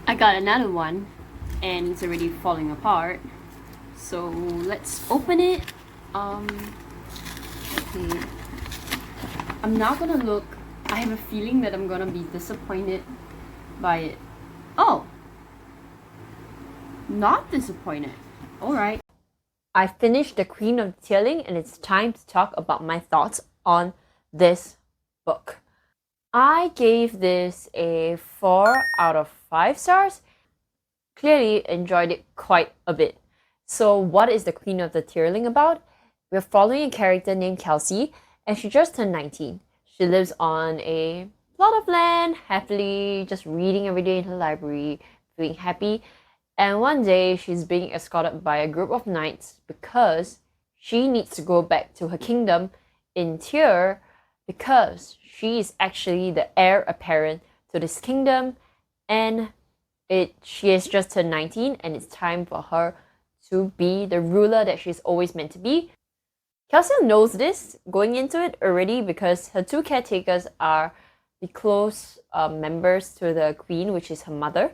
I got another one and it's already falling apart. So let's open it. Okay. I'm not gonna look. I have a feeling that I'm gonna be disappointed by it. Oh, not disappointed. Alright. I finished The Queen of Tearling and it's time to talk about my thoughts on this book. I gave this a 4 out of 5 stars. Clearly enjoyed it quite a bit. So what is The Queen of the Tearling about? We're following a character named Kelsey and she just turned 19. She lives on a plot of land, happily just reading every day in her library, feeling happy. And one day she's being escorted by a group of knights because she needs to go back to her kingdom in Tyr because she is actually the heir apparent to this kingdom and she has just turned 19 and it's time for her to be the ruler that she's always meant to be. Kelsey knows this going into it already because her two caretakers are the close members to the queen, which is her mother,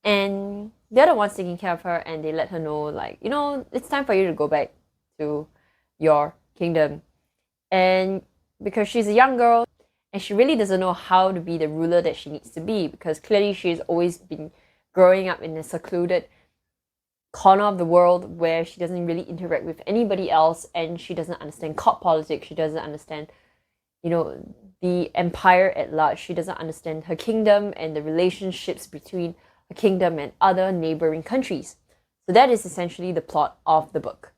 and they're the ones taking care of her, and they let her know, like, it's time for you to go back to your kingdom. And because she's a young girl and she really doesn't know how to be the ruler that she needs to be, because clearly she's always been growing up in a secluded corner of the world where she doesn't really interact with anybody else and she doesn't understand court politics, she doesn't understand the empire at large, she doesn't understand her kingdom and the relationships between her kingdom and other neighboring countries. So that is essentially the plot of the book.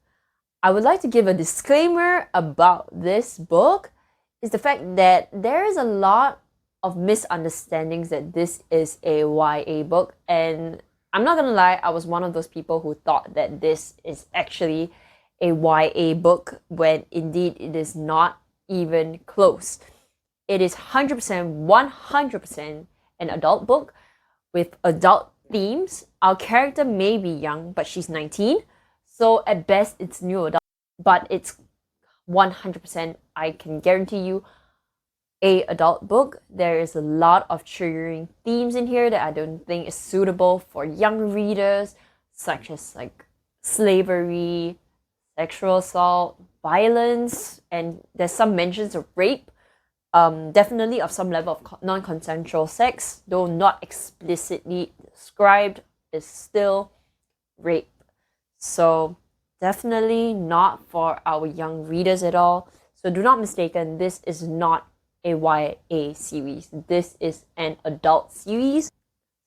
I would like to give a disclaimer about this book is the fact that there is a lot of misunderstandings that this is a YA book, and I'm not gonna lie, I was one of those people who thought that this is actually a YA book when indeed it is not even close. It is 100% an adult book with adult themes. Our character may be young, but she's 19, so at best it's new adult, but it's 100%, I can guarantee you, a adult book. There is a lot of triggering themes in here that I don't think is suitable for young readers, such as like slavery, sexual assault, violence, and there's some mentions of rape. Definitely of some level of non-consensual sex, though not explicitly described, is still rape. So definitely not for our young readers at all. So do not mistaken, this is not a YA series. This is an adult series.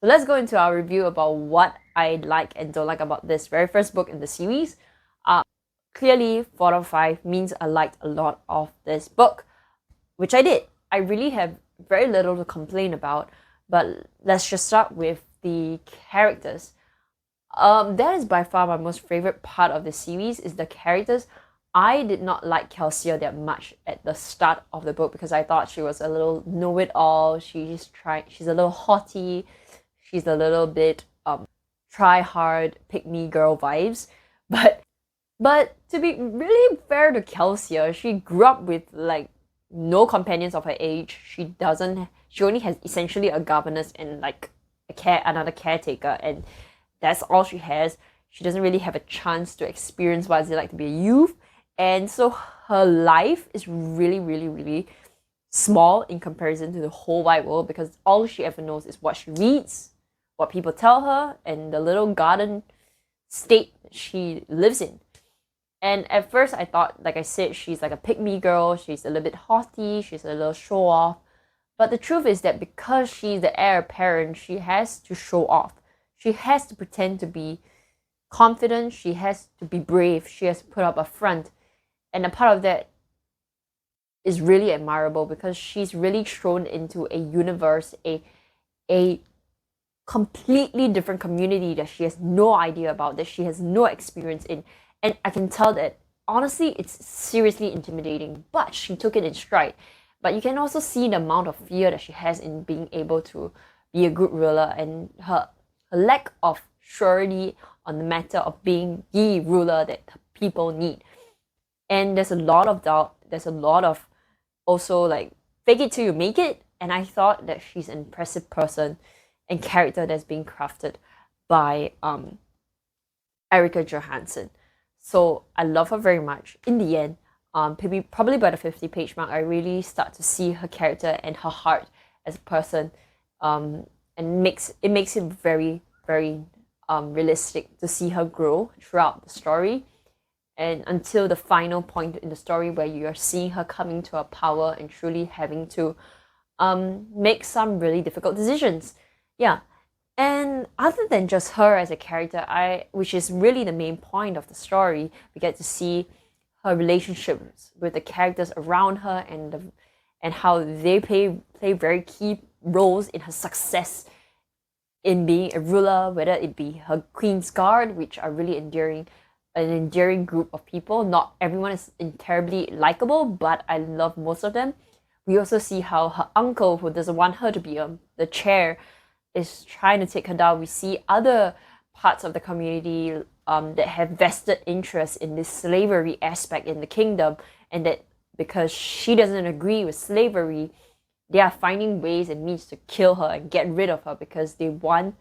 So let's go into our review about what I like and don't like about this very first book in the series. Clearly, 4 out of 5 means I liked a lot of this book, which I did. I really have very little to complain about, but let's just start with the characters. That is by far my most favorite part of the series is the characters. I did not like Kelsey that much at the start of the book because I thought she was a little know-it-all. She's a little haughty. She's a little bit try hard, pick me girl vibes. But to be really fair to Kelsey, she grew up with like no companions of her age. She only has essentially a governess and like another caretaker, and that's all she has. She doesn't really have a chance to experience what it's like to be a youth. And so her life is really, really, really small in comparison to the whole wide world because all she ever knows is what she reads, what people tell her, and the little garden state she lives in. And at first I thought, like I said, she's like a pick-me girl, she's a little bit haughty, she's a little show-off. But the truth is that because she's the heir apparent, she has to show off. She has to pretend to be confident, she has to be brave, she has to put up a front. And a part of that is really admirable because she's really thrown into a universe, a completely different community that she has no idea about, that she has no experience in. And I can tell that honestly it's seriously intimidating, but she took it in stride. But you can also see the amount of fear that she has in being able to be a good ruler and her lack of surety on the matter of being the ruler that people need. And there's a lot of doubt, there's a lot of also like fake it till you make it. And I thought that she's an impressive person. and character that's being crafted by Erika Johanssen. So I love her very much. In the end, probably by the 50-page mark, I really start to see her character and her heart as a person, and makes it very, very realistic to see her grow throughout the story, and until the final point in the story where you are seeing her coming to her power and truly having to make some really difficult decisions. Yeah. And other than just her as a character, which is really the main point of the story, we get to see her relationships with the characters around her, and how they play very key roles in her success in being a ruler, whether it be her Queen's Guard, which are really an endearing group of people. Not everyone is terribly likable, but I love most of them. We also see how her uncle, who doesn't want her to be the chair, is trying to take her down. We see other parts of the community that have vested interest in this slavery aspect in the kingdom, and that because she doesn't agree with slavery, they are finding ways and means to kill her and get rid of her, because they want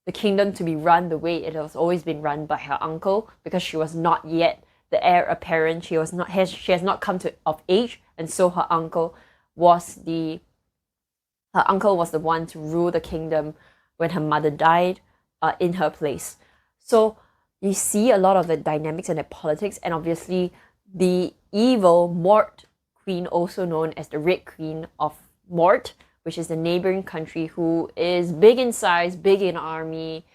the kingdom to be run the way it has always been run by her uncle, because she was not yet the heir apparent. She has not come of age, and so her uncle was the one to rule the kingdom when her mother died in her place. So you see a lot of the dynamics and the politics, and obviously the evil Mort Queen, also known as the Red Queen of Mort, which is the neighboring country, who is big in size, big in army.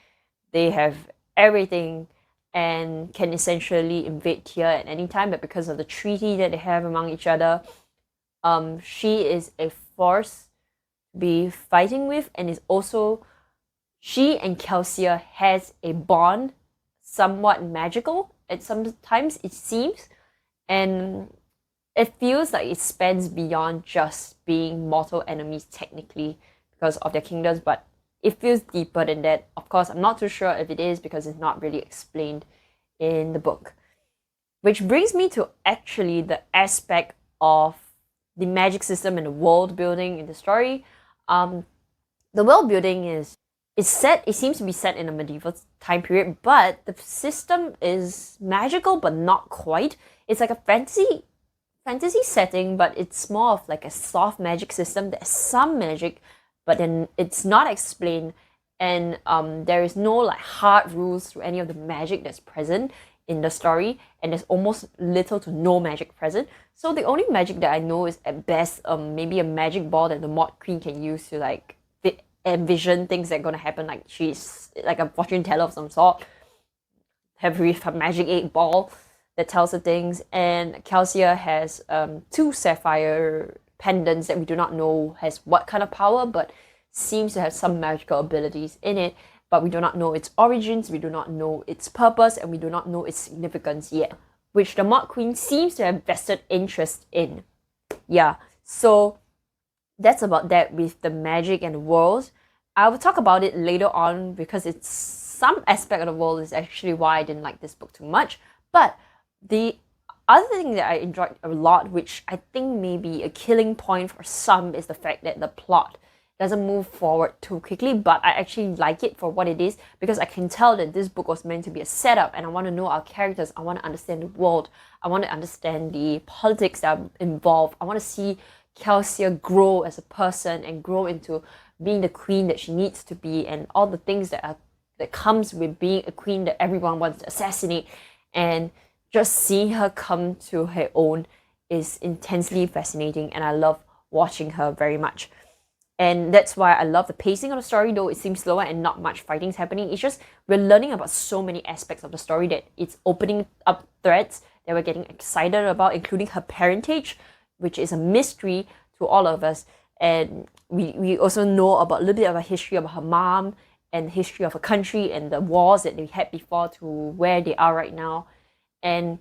They have everything and can essentially invade Tyr at any time, but because of the treaty that they have among each other, she is a force to be fighting with, and is also, she and Kelsier has a bond, somewhat magical at sometimes it seems, and it feels like it spans beyond just being mortal enemies technically because of their kingdoms, but it feels deeper than that. Of course, I'm not too sure if it is, because it's not really explained in the book. Which brings me to actually the aspect of the magic system and the world building in the story. The world building is set. It seems to be set in a medieval time period, but the system is magical, but not quite. It's like a fantasy setting, but it's more of like a soft magic system. There's some magic, but then it's not explained, and there is no like hard rules to any of the magic that's present in the story, and there's almost little to no magic present. So the only magic that I know is at best maybe a magic ball that the Mod Queen can use to like envision things that are gonna happen, like she's like a fortune teller of some sort, have with her magic 8 ball that tells her things. And Kelsier has 2 sapphire pendants that we do not know has what kind of power, but seems to have some magical abilities in it, but we do not know its origins, we do not know its purpose, and we do not know its significance yet, which the Mod Queen seems to have vested interest in. Yeah, so that's about that with the magic and the world. I will talk about it later on, because it's some aspect of the world is actually why I didn't like this book too much. But the other thing that I enjoyed a lot, which I think may be a killing point for some, is the fact that the plot doesn't move forward too quickly, but I actually like it for what it is, because I can tell that this book was meant to be a setup, and I want to know our characters, I want to understand the world, I want to understand the politics that are involved, I want to see Kelsier grow as a person and grow into being the queen that she needs to be, and all the things that comes with being a queen that everyone wants to assassinate. And just seeing her come to her own is intensely fascinating, and I love watching her very much. And that's why I love the pacing of the story, though it seems slower and not much fighting is happening. It's just we're learning about so many aspects of the story that it's opening up threads that we're getting excited about, including her parentage, which is a mystery to all of us. And we also know about a little bit of a history about her mom and the history of her country and the wars that they had before to where they are right now. And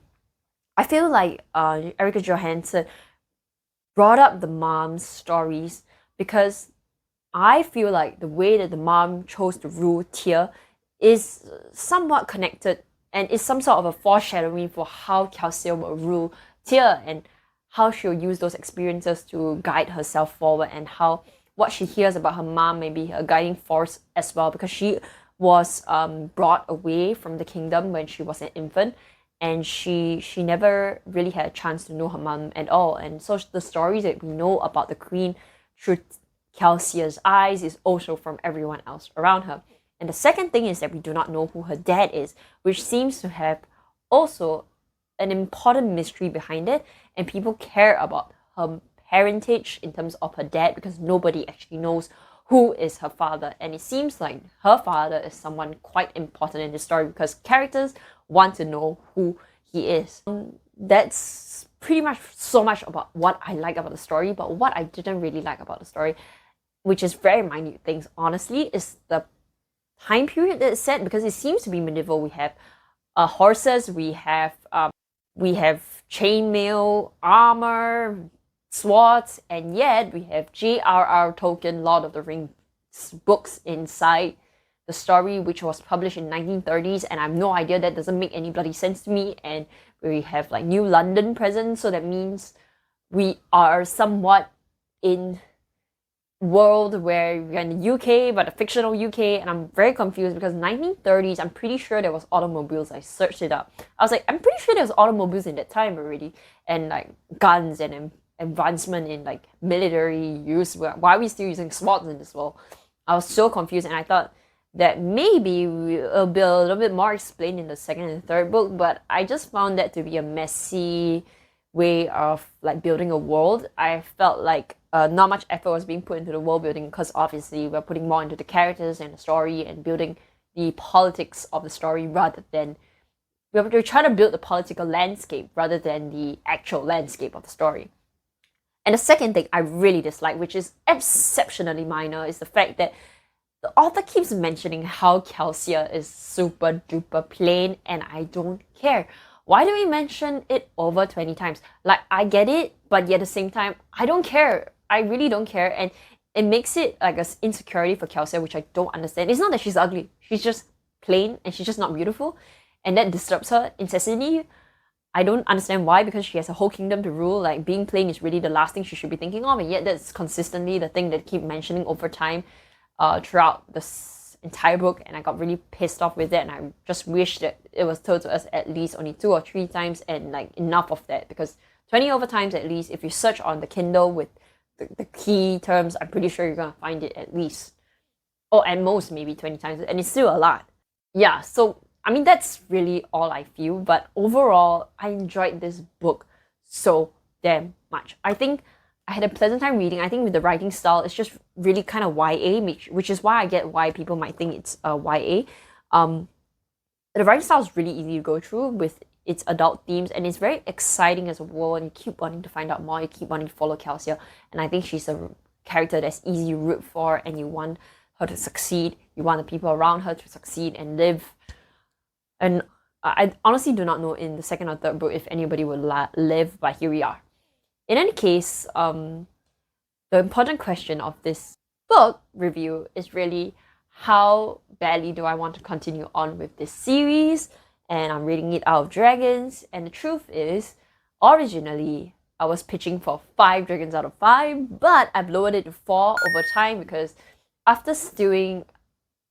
I feel like Erika Johanssen brought up the mom's stories, because I feel like the way that the mom chose to rule Tyr is somewhat connected, and is some sort of a foreshadowing for how Kelsier will rule Tyr, and how she'll use those experiences to guide herself forward, and how what she hears about her mom may be a guiding force as well, because she was brought away from the kingdom when she was an infant, and she never really had a chance to know her mom at all. And so the stories that we know about the queen through Kelsia's eyes is also from everyone else around her. And the second thing is that we do not know who her dad is, which seems to have also an important mystery behind it, and people care about her parentage in terms of her dad because nobody actually knows who is her father. And it seems like her father is someone quite important in the story because characters want to know who he is. That's pretty much so much about what I like about the story. But what I didn't really like about the story, which is very minute things, honestly, is the time period that it's set, because it seems to be medieval. We have horses, we have chainmail armor, swords, and yet we have J.R.R. Tolkien Lord of the Rings books inside the story, which was published in 1930s, and I have no idea. That doesn't make any bloody sense to me. And we have like New London present, so that means we are somewhat in world where we're in the UK, but a fictional UK, and I'm very confused because 1930s, I'm pretty sure there was automobiles. I searched it up. I was like, I'm pretty sure there was automobiles in that time already, and like guns and advancement in like military use. Why are we still using swords in this world? I was so confused, and I thought that maybe it'll be a little bit more explained in the second and third book, but I just found that to be a messy way of like building a world. I felt like not much effort was being put into the world building because obviously we're putting more into the characters and the story and building the politics of the story rather than we're trying to build the political landscape rather than the actual landscape of the story. And the second thing I really dislike, which is exceptionally minor, is the fact that the author keeps mentioning how Kelsia is super duper plain, and I don't care. Why do we mention it over 20 times? Like, I get it, but yet at the same time, I don't care. I really don't care. And it makes it like an insecurity for Kelsia, which I don't understand. It's not that she's ugly. She's just plain and she's just not beautiful. And that disturbs her incessantly. I don't understand why, because she has a whole kingdom to rule. Like, being plain is really the last thing she should be thinking of. And yet that's consistently the thing that keep mentioning over time throughout this entire book. And I got really pissed off with it. And I just wish that it was told to us at least only 2 or 3 times and like enough of that. Because 20 over times at least, if you search on the Kindle with the key terms, I'm pretty sure you're going to find it at least. Or at most maybe 20 times. And it's still a lot. Yeah, so I mean, that's really all I feel. But overall, I enjoyed this book so damn much. I think I had a pleasant time reading. I think with the writing style, it's just really kind of YA, which is why I get why people might think it's YA. The writing style is really easy to go through with its adult themes, and it's very exciting as a world, and you keep wanting to find out more, you keep wanting to follow Kelsia, and I think she's a character that's easy to root for, and you want her to succeed, you want the people around her to succeed and live. And I honestly do not know in the second or third book if anybody will live, but here we are. In any case, the important question of this book review is really how badly do I want to continue on with this series, and I'm reading it out of dragons, and the truth is, originally, I was pitching for 5 dragons out of 5, but I've lowered it to 4 over time because after stewing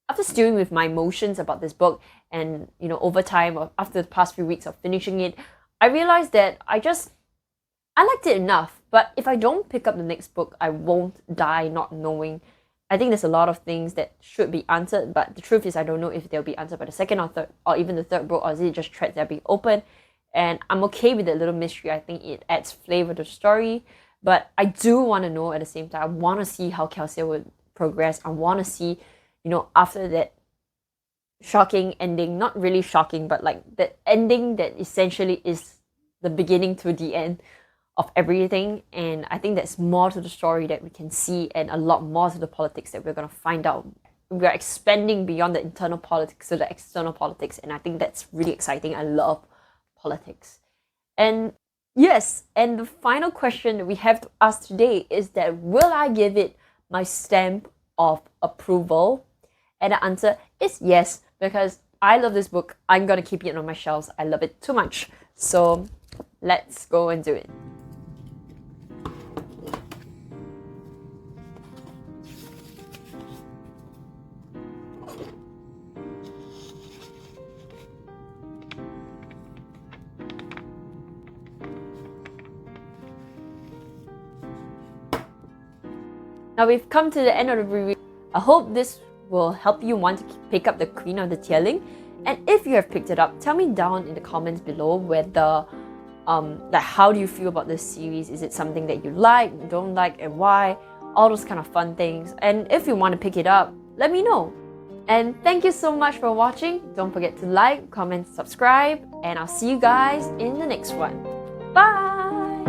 with my emotions about this book, and you know, over time, after the past few weeks of finishing it, I realized that I liked it enough. But if I don't pick up the next book, I won't die not knowing. I think there's a lot of things that should be answered, but the truth is I don't know if they'll be answered by the second or third, or even the third book, or is it just threads that are being opened. And I'm okay with that little mystery. I think it adds flavor to the story, but I do want to know at the same time. I want to see how Kelsia would progress. I want to see, you know, after that shocking ending, not really shocking, but like the ending that essentially is the beginning to the end of everything. And I think there's more to the story that we can see, and a lot more to the politics that we're going to find out. We're expanding beyond the internal politics to the external politics, and I think that's really exciting. I love politics. And yes, and the final question that we have to ask today is that will I give it my stamp of approval? And the answer is yes, because I love this book. I'm going to keep it on my shelves. I love it too much. So let's go and do it. Now we've come to the end of the review. I hope this will help you want to pick up the Queen of the Tearling. And if you have picked it up, tell me down in the comments below whether like how do you feel about this series? Is it something that you like, don't like, and why? All those kind of fun things. And if you want to pick it up, let me know. And thank you so much for watching. Don't forget to like, comment, subscribe, and I'll see you guys in the next one. Bye!